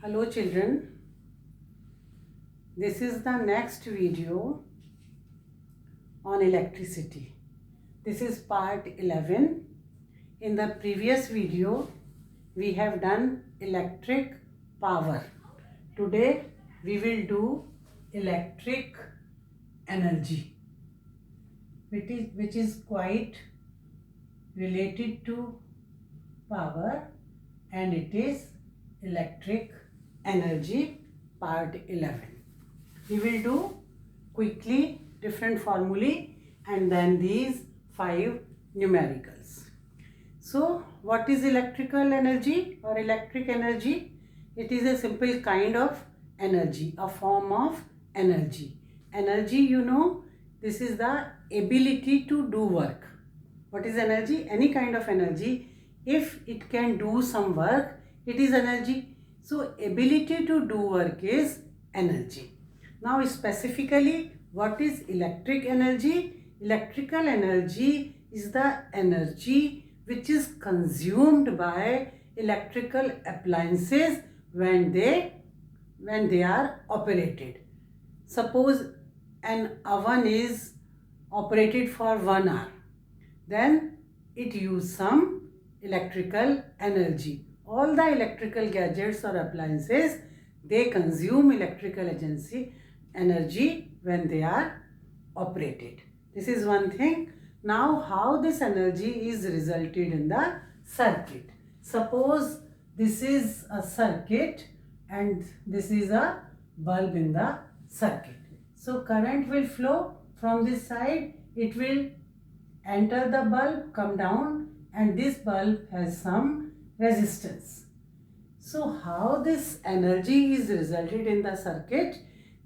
Hello children, this is the next video on electricity. This is part 11. In the previous video, we have done electric power. Today, we will do electric energy, which is quite related to power, and it is electric energy part 11. We will do quickly different formulae and then these 5 numericals. So what is electrical energy or electric energy? It is a simple kind of energy, a form of energy. Energy, this is the ability to do work. What is energy? Any kind of energy. If it can do some work, it is energy. So ability to do work is energy. Now specifically, what is electric energy? Electrical energy is the energy which is consumed by electrical appliances when they are operated. Suppose an oven is operated for 1 hour, then it uses some electrical energy. All the electrical gadgets or appliances, they consume electrical energy when they are operated. This is one thing. Now how this energy is resulted in the circuit. Suppose this is a circuit and this is a bulb in the circuit. So current will flow from this side. It will enter the bulb, come down, and this bulb has some resistance. So how this energy is resulted in the circuit?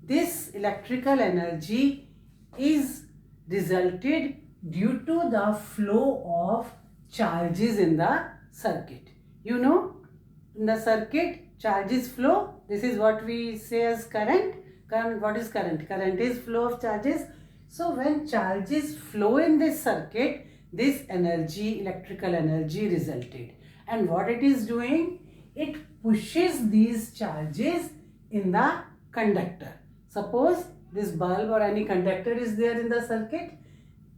This electrical energy is resulted due to the flow of charges in the circuit. In the circuit, charges flow. This is what we say as current. What is current? Current is flow of charges. So when charges flow in this circuit, this energy, electrical energy resulted. And what it is doing? It pushes these charges in the conductor. Suppose this bulb or any conductor is there in the circuit.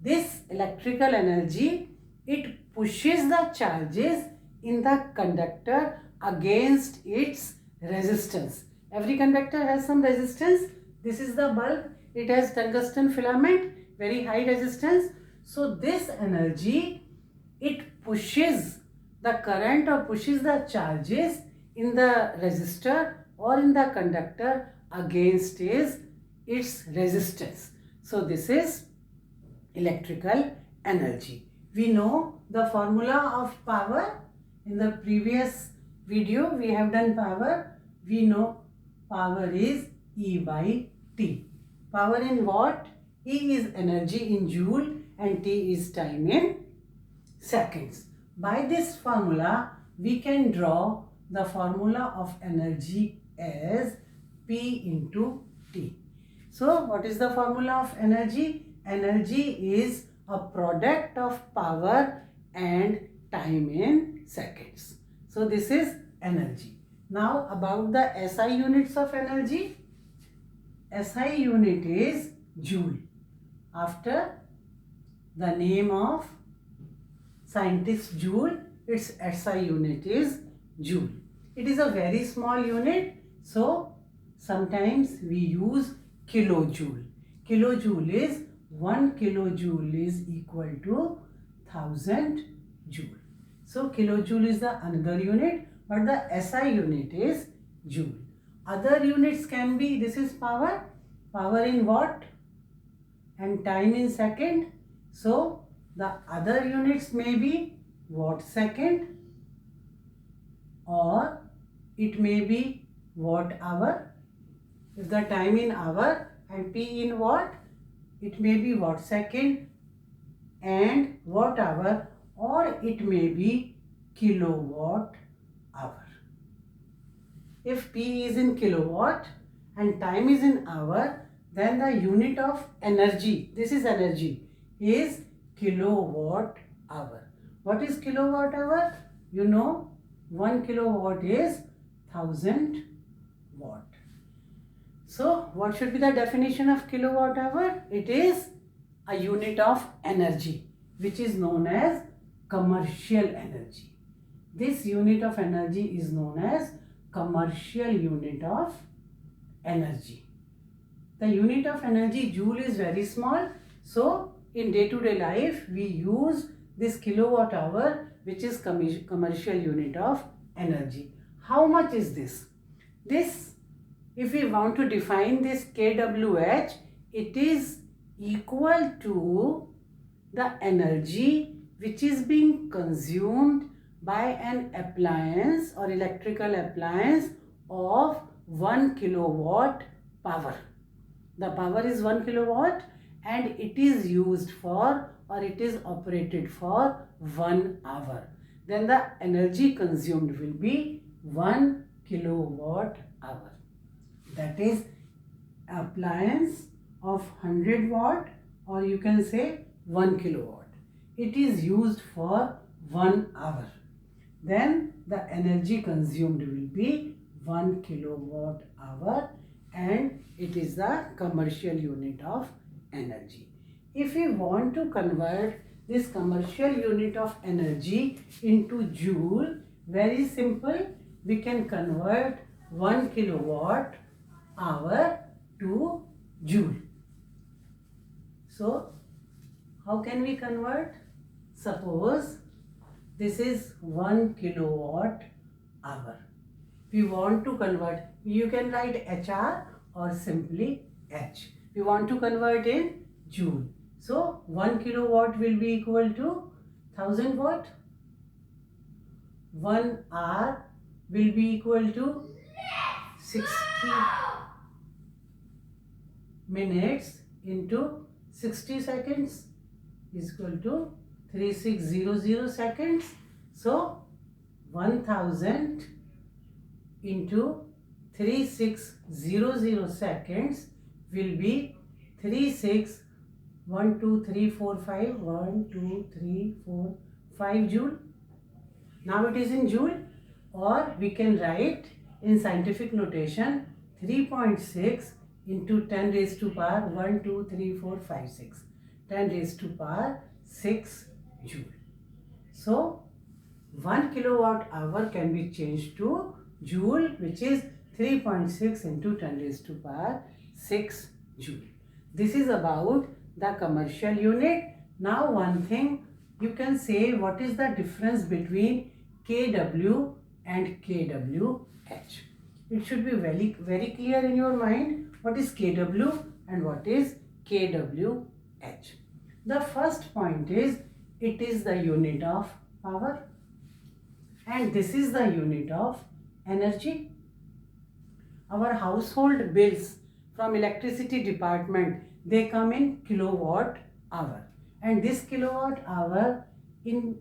This electrical energy, it pushes the charges in the conductor against its resistance. Every conductor has some resistance. This is the bulb. It has tungsten filament, very high resistance. So this energy, it pushes the current or pushes the charges in the resistor or in the conductor against its resistance. So this is electrical energy. We know the formula of power. In the previous video, we have done power. We know power is E by T. Power in watt, E is energy in joule and T is time in seconds. By this formula, we can draw the formula of energy as P into T. So, what is the formula of energy? Energy is a product of power and time in seconds. So, this is energy. Now, about the SI units of energy. SI unit is joule. After the name of scientist Joule, its SI unit is joule. It is a very small unit, so sometimes we use kilojoule. Kilojoule is 1 kilojoule is equal to 1000 joule. So kilojoule is the another unit, but the SI unit is joule. Other units can be, this is power in watt and time in second. So the other units may be watt second or it may be watt hour. If the time in hour and P in watt, it may be watt second and watt hour, or it may be kilowatt hour. If P is in kilowatt and time is in hour, then the unit of energy, this is energy, is kilowatt hour. What is kilowatt hour? 1 kilowatt is 1000 watt. So what should be the definition of kilowatt hour? It is a unit of energy which is known as commercial energy. This unit of energy is known as commercial unit of energy. The unit of energy joule is very small, so in day-to-day life we use this kilowatt hour, which is commercial unit of energy. How much is this? This, if we want to define this kWh, it is equal to the energy which is being consumed by an appliance or electrical appliance of 1 kilowatt power. The power is 1 kilowatt and it is used for, or it is operated for 1 hour. Then the energy consumed will be 1 kilowatt hour. That is appliance of 100 watt, or you can say 1 kilowatt. It is used for 1 hour. Then the energy consumed will be 1 kilowatt hour, and it is the commercial unit of energy. If we want to convert this commercial unit of energy into joule, very simple, we can convert 1 kilowatt hour to joule. So how can we convert? Suppose this is 1 kilowatt hour. We want to convert, you can write HR or simply H. We want to convert in joule. So 1 kilowatt will be equal to 1000 watt. 1 hour will be equal to 60 minutes into 60 seconds is equal to 3600 seconds. So 1000 into 3600 seconds will be 36 1 2 3 4 5 1 2 3 4 5 joule. Now it is in joule, or we can write in scientific notation 3.6 into 10 raised to power 1 2 3 4 5 6 10 raised to power 6 joule. So 1 kilowatt hour can be changed to joule, which is 3.6 into 10 raised to power 6 joule. This is about the commercial unit. Now one thing, you can say what is the difference between kW and kWh. It should be very clear in your mind what is kW and what is kWh. The first point is, it is the unit of power and this is the unit of energy. Our household bills from electricity department, they come in kilowatt hour, and this kilowatt hour in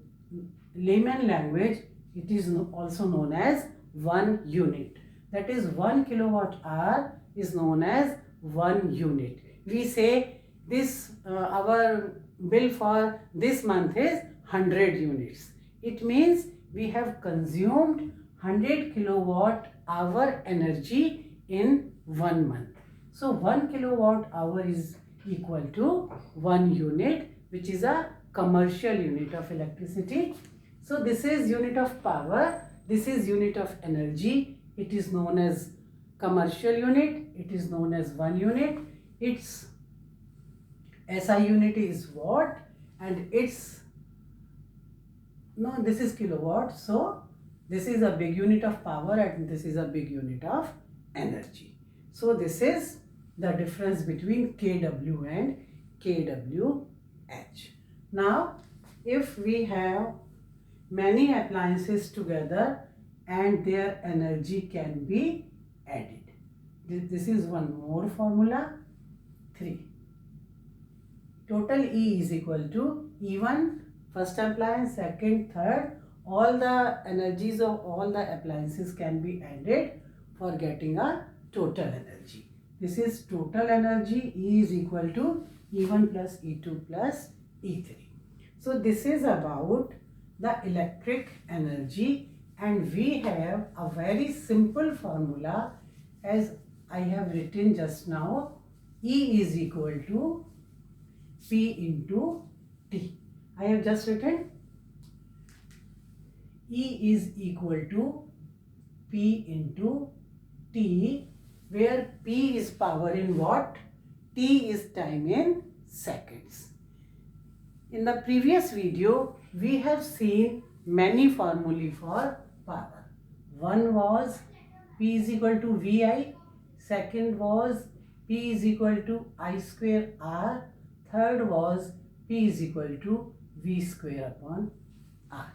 layman language, it is also known as 1 unit. That is 1 kilowatt hour is known as 1 unit. We say this our bill for this month is 100 units. It means we have consumed 100 kilowatt hour energy in 1 month. So 1 kilowatt hour is equal to 1 unit, which is a commercial unit of electricity. So this is unit of power, this is unit of energy. It is known as commercial unit, it is known as 1 unit. Its SI unit is watt, and its, no, this is kilowatt. So this is a big unit of power and this is a big unit of energy. So this is the difference between kW and kWh. Now if we have many appliances together and their energy can be added, this is one more formula, 3. Total E is equal to E1, first appliance, second, third, all the energies of all the appliances can be added for getting a total energy. This is total energy. E is equal to E1 plus E2 plus E3. So this is about the electric energy, and we have a very simple formula. as I have written just now, E is equal to P into T. I have just written E is equal to P into T, where P is power in watt, T is time in seconds. In the previous video, we have seen many formulae for power. One was P is equal to VI, second was P is equal to I square R, third was P is equal to V square upon R.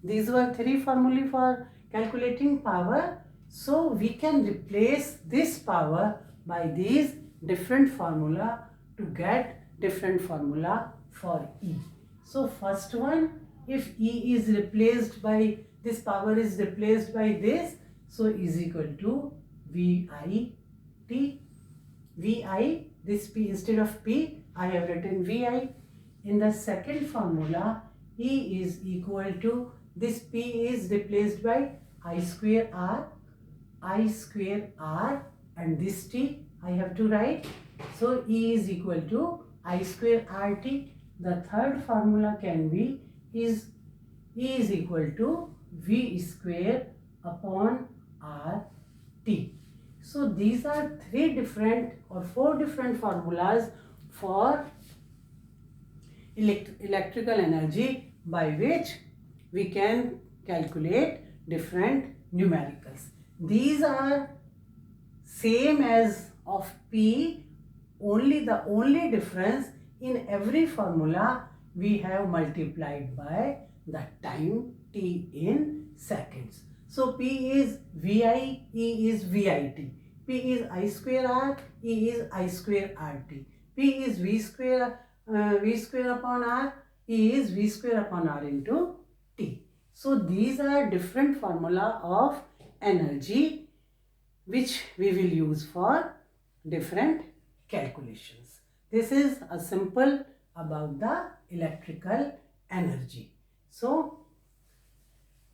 These were three formulae for calculating power. So we can replace this power by these different formula to get different formula for E. So first one, if E is replaced by, this power is replaced by this, so is equal to VI T. VI, this P instead of P, I have written VI. In the second formula, E is equal to, this P is replaced by I square R, and this T I have to write. So E is equal to I square RT. The third formula can be is E is equal to V square upon RT. So these are three different or four different formulas for electrical energy by which we can calculate different numericals. These are same as of P, only the only difference in every formula we have multiplied by the time T in seconds. So P is VI, E is VIT. P is I square R, E is I square RT. P is V square upon R, E is V square upon R into T. So these are different formula of energy which we will use for different calculations. This is a simple about the electrical energy. So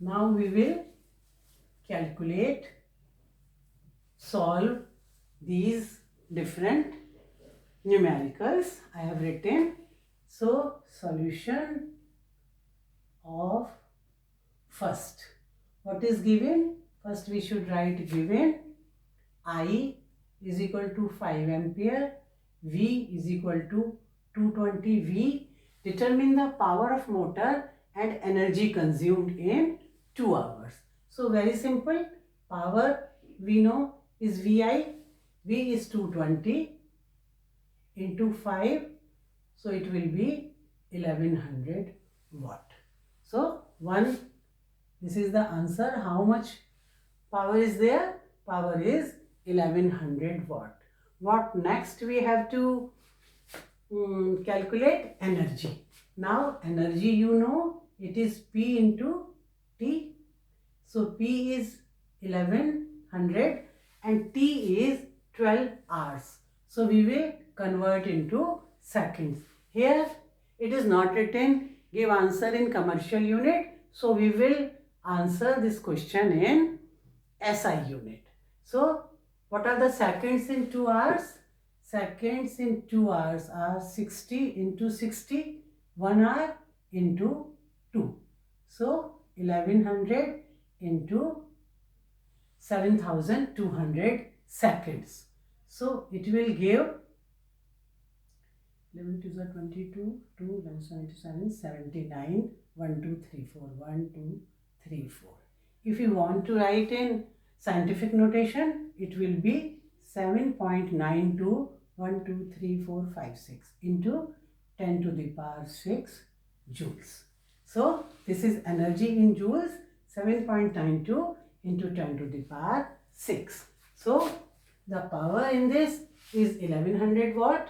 now we will calculate, solve these different numericals I have written. So solution of first, what is given? First we should write given I is equal to 5 ampere, V is equal to 220 V. Determine the power of motor and energy consumed in 2 hours. So very simple, power we know is VI, V is 220 into 5, so it will be 1100 watt. So this is the answer. How much power is there? Power is 1100 watt. What next we have to calculate? Energy. Now energy, you know, it is P into T. So P is 1100 and T is 12 hours. So we will convert into seconds. Here it is not written give answer in commercial unit. So we will answer this question in SI unit. So what are the seconds in 2 hours? Seconds in 2 hours are 60 into 60, 1 hour into 2. So 1100 into 7200 seconds. So it will give 11 to 22, 2, 11, 77, 79, 1, 2, 3, 4, 1, 2, 3, 4. If you want to write in scientific notation, it will be 7.92, 1, 2, 3, 4, 5, 6 into 10 to the power 6 joules. So this is energy in joules, 7.92 into 10 to the power 6. So the power in this is 1100 watt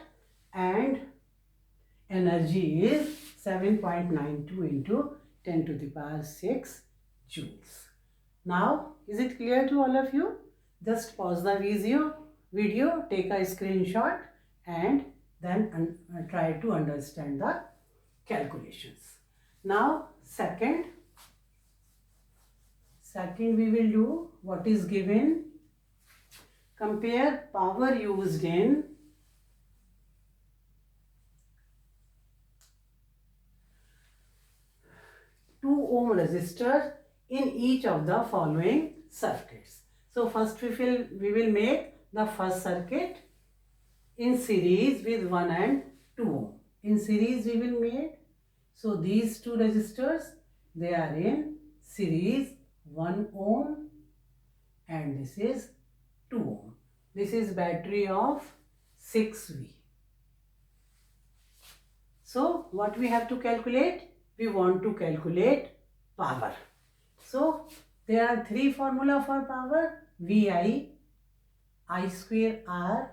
and energy is 7.92 into 10 to the power 6 joules. Now, is it clear to all of you? Just pause the video, take a screenshot and then try to understand the calculations. Now, second we will do what is given. compare power used in 2 ohm resistor in each of the following circuits. So first we will make the first circuit in series with 1 and 2 ohm. In series we will make, so these two resistors, they are in series 1 ohm and this is 2 ohm. This is battery of 6V. So what we have to calculate? We want to calculate power. So there are three formula for power: VI, I square R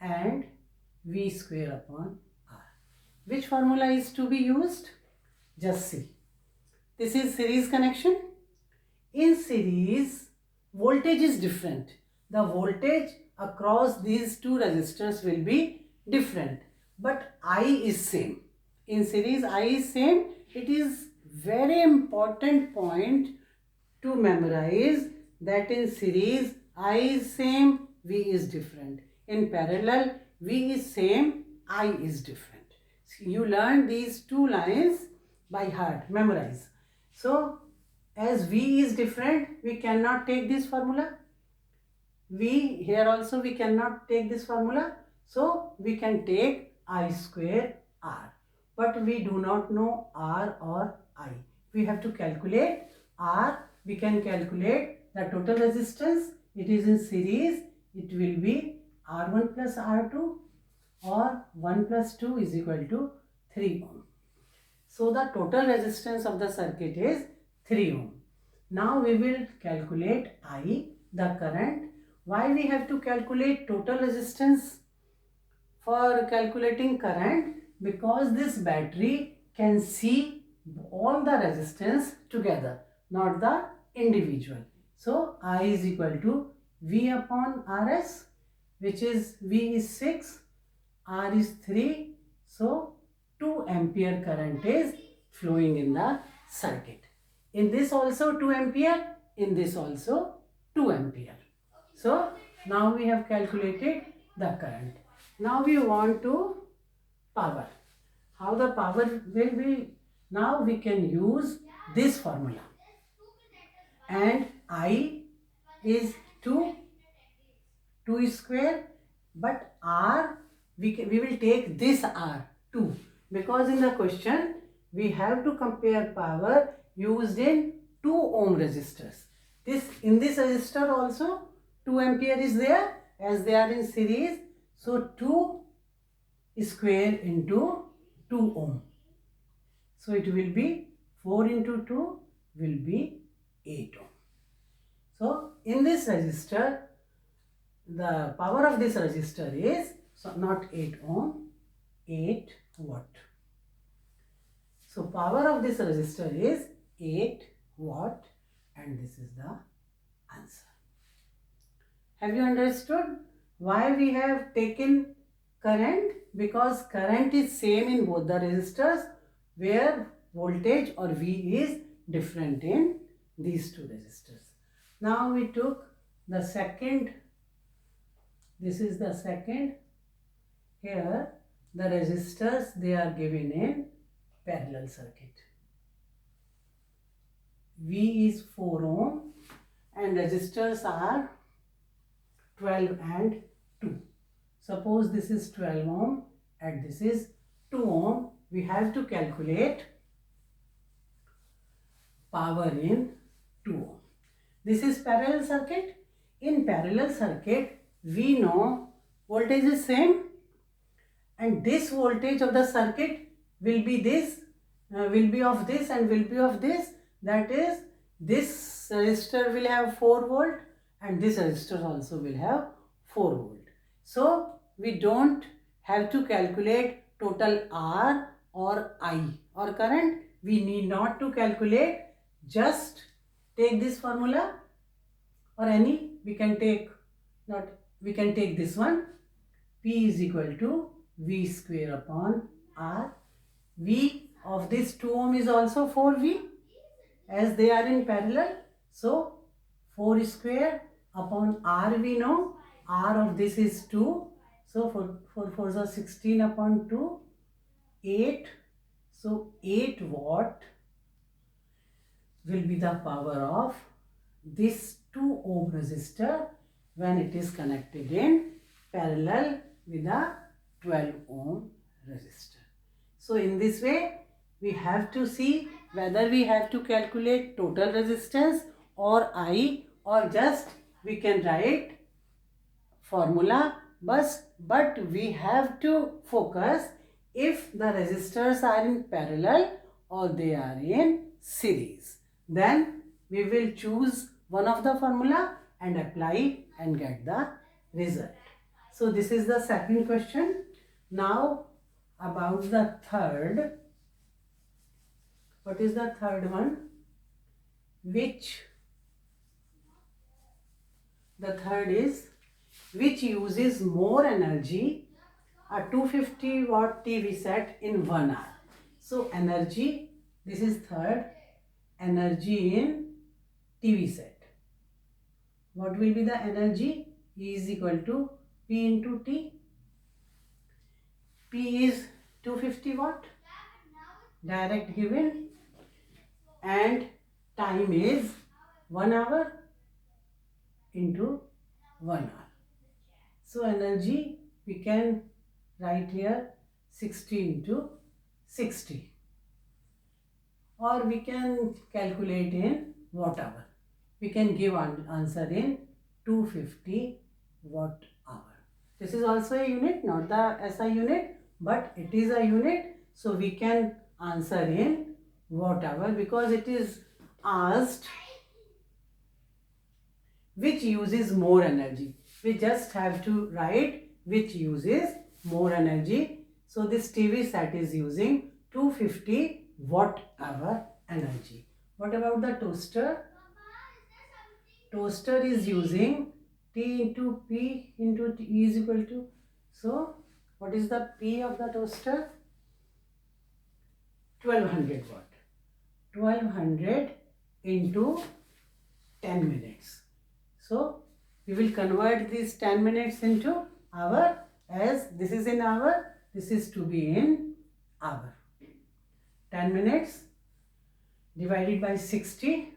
and V square upon R. Which formula is to be used? Just see. This is series connection. In series, voltage is different. The voltage across these two resistors will be different, but I is same. In series, I is same. It is very important point to memorize that in series, I is same, V is different. In parallel, V is same, I is different. So you learn these two lines by heart, memorize. So as V is different, we cannot take this formula. V here also we cannot take this formula. So we can take I square R. But we do not know R or I. We have to calculate R. We can calculate the total resistance. It is in series. It will be R1 plus R2 or 1 plus 2 is equal to 3 ohm. So the total resistance of the circuit is 3 ohm. Now we will calculate I, the current. Why we have to calculate total resistance for calculating current? Because this battery can see all the resistance together, not the individual. So I is equal to V upon Rs, which is V is 6, R is 3. So 2 ampere current is flowing in the circuit. In this also 2 ampere, in this also 2 ampere. So now we have calculated the current. Now we want to power. How the power will be? Now we can use this formula. And I is 2 square, but R, we will take this R 2, because in the question we have to compare power used in 2 ohm resistors. In this resistor also 2 ampere is there, as they are in series. So 2 square into 2 ohm. So it will be 4 into 2 will be 8 ohm. So in this resistor, the power of this resistor is, so not 8 ohm, 8 watt. So power of this resistor is 8 watt and this is the answer. Have you understood why we have taken current? Because current is same in both the resistors, where voltage or V is different in these two resistors. Now we took the second. This is the second. Here the resistors, they are given in parallel circuit. V is 4 ohm and resistors are 12 and 2. Suppose this is 12 ohm and this is 2 ohm. We have to calculate power in 2 ohm. This is parallel circuit. In parallel circuit, we know voltage is same and this voltage of the circuit will be this, will be of this and will be of this. That is, this resistor will have 4 volt and this resistor also will have 4 volt. So we don't have to calculate total R or I or current. We need not to calculate. Just take this formula or any, we can take this one. P is equal to V square upon R. V of this 2 ohm is also 4V, as they are in parallel. So 4 square upon R we know. R of this is 2. So 4 4 are 16 upon 2, 8. So 8 watt will be the power of this 2 ohm resistor when it is connected in parallel with a 12 ohm resistor. So in this way we have to see whether we have to calculate total resistance or I, or just we can write formula, but we have to focus if the resistors are in parallel or they are in series. Then we will choose one of the formula and apply and get the result. So this is the second question. Now about the third. What is the third one? The third is which uses more energy, a 250 watt TV set in 1 hour. So energy, this is third, energy in TV set. What will be the energy? E is equal to P into T. P is 250 watt, direct given, and time is 1 hour into 1 hour. So energy we can write here 60 into 60, or we can calculate in watt hour. We can give answer in 250 watt hour. This is also a unit, not the SI unit, but it is a unit. So we can answer in watt hour because it is asked which uses more energy. We just have to write which uses more energy. So this TV set is using 250 watt hour energy. What about the toaster? Toaster is using T into P into T is equal to. So what is the P of the toaster? 1200 watt. 1200 into 10 minutes. So we will convert these 10 minutes into hour, as this is in hour, this is to be in hour. 10 minutes divided by 60.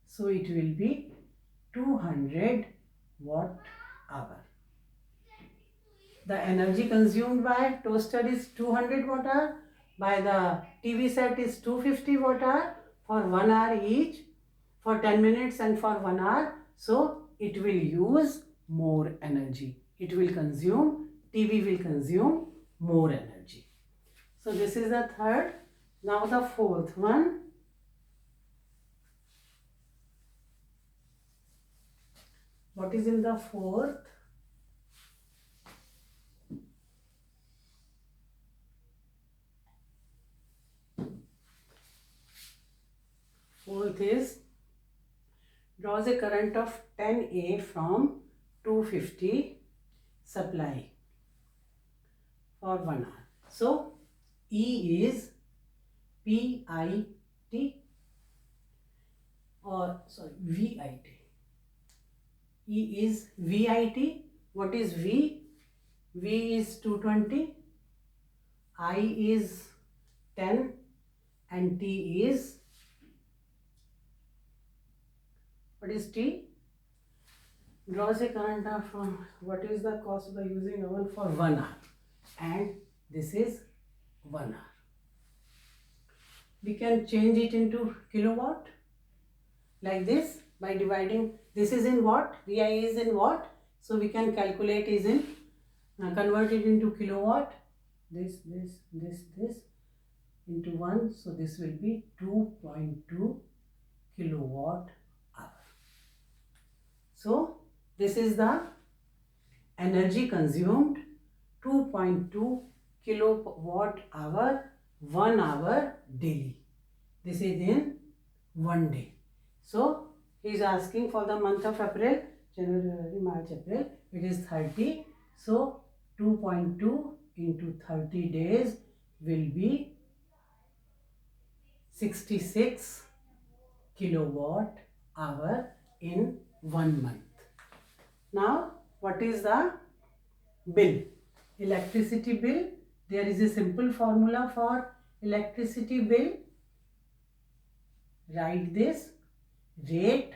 So it will be 200 watt hour. The energy consumed by toaster is 200 watt hour, by the TV set is 250 watt hour for 1 hour each, for 10 minutes and for 1 hour. So it will use more energy. It will consume, TV will consume more energy. So this is the third. Now the fourth one. What is in the fourth? Fourth is draws a current of 10A from 250 supply for 1 hour. So E is PIT, or sorry, VIT. E is VIT. What is V? V is 220, I is 10, and T is, what is T? Draws a current of, what is the cost by using oven for 1 hour, and this is 1 hour. We can change it into kilowatt like this by dividing. This is in watt, VI is in watt, so we can calculate is in, convert it into kilowatt. This into 1, so this will be 2.2 kilowatt hour. So this is the energy consumed, 2.2 kilowatt hour, 1 hour daily. This is in 1 day. So he is asking for the month of April, January, March, April. It is 30. So 2.2 into 30 days will be 66 kilowatt hour in 1 month. Now, what is the bill? Electricity bill. There is a simple formula for electricity bill. Write this: rate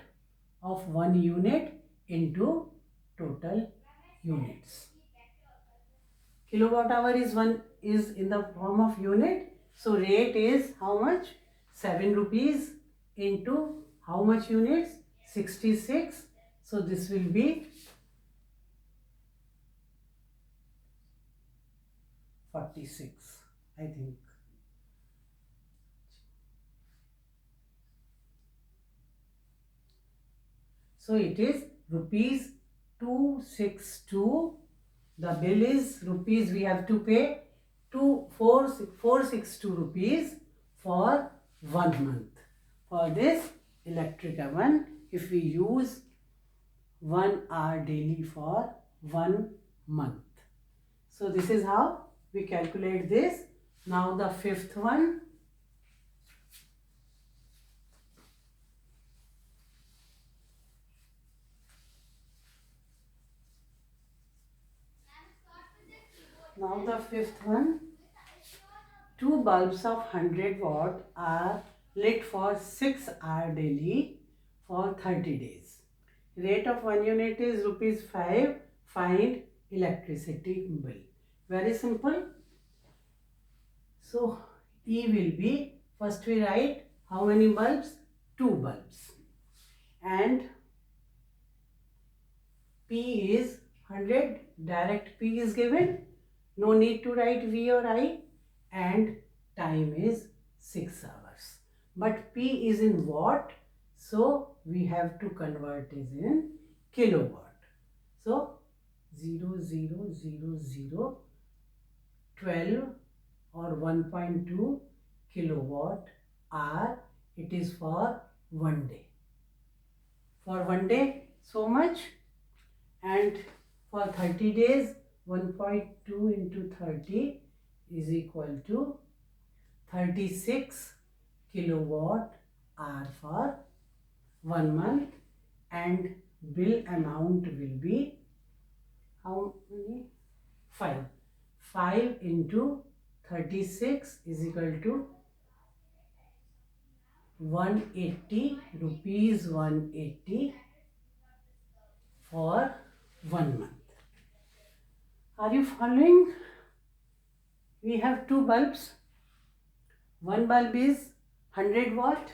of 1 unit into total units. Kilowatt hour is in the form of unit. So rate is how much? 7 rupees into how much units? 66. So this will be 46, I think. So it is rupees 262. The bill is rupees, we have to pay 462 rupees for 1 month. For this electric oven, if we use 1 hour daily for 1 month. So this is how we calculate this. Now the fifth one. Now the fifth one. 2 bulbs of 100 watt are lit for 6 hours daily for 30 days. Rate of 1 unit is rupees 5. Find electricity bill. Very simple. So E will be, first we write how many bulbs? 2 bulbs. And P is 100. Direct P is given. No need to write V or I. And time is 6 hours. But P is in watt, so we have to convert it in kilowatt. So 0.000012 or 1.2 kilowatt hour. It is for 1 day. For 1 day, so much. And for 30 days, 1.2 into 30 is equal to 36 kilowatt hour for 1 month, and bill amount will be how many? 5. 5 into 36 is equal to 180 rupees, 180 for 1 month. Are you following? We have 2 bulbs. One bulb is 100 watt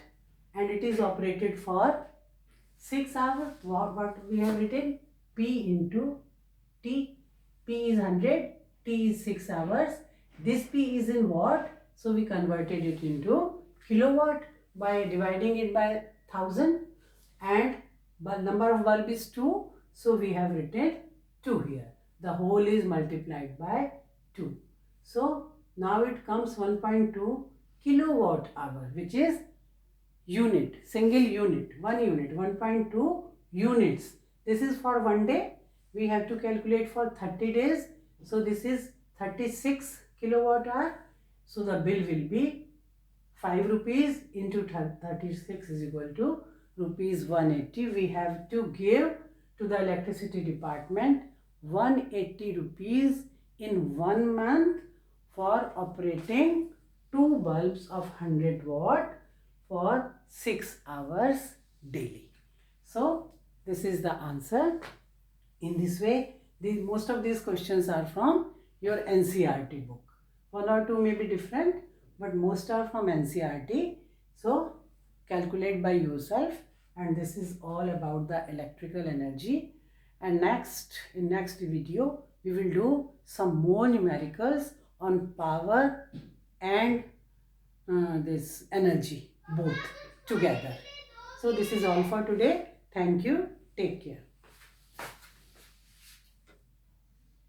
and it is operated for 6 hours. What we have written? P into T. P is 100, T is 6 hours. This P is in watt, so we converted it into kilowatt by dividing it by 1000, and number of bulb is 2, so we have written 2 here. The whole is multiplied by 2. So now it comes 1.2 kilowatt hour, which is unit, single unit, 1 unit, 1.2 units. This is for 1 day. We have to calculate for 30 days. So this is 36 kilowatt hour. So the bill will be 5 rupees into 36 is equal to rupees 180. We have to give to the electricity department 180 rupees in 1 month for operating 2 bulbs of 100 watt for 6 hours daily. So this is the answer. In this way, most of these questions are from your NCERT book. 1 or 2 may be different, but most are from NCERT. So calculate by yourself, and this is all about the electrical energy. And in next video, we will do some more numericals on power and this energy, both together. So this is all for today. Thank you. Take care.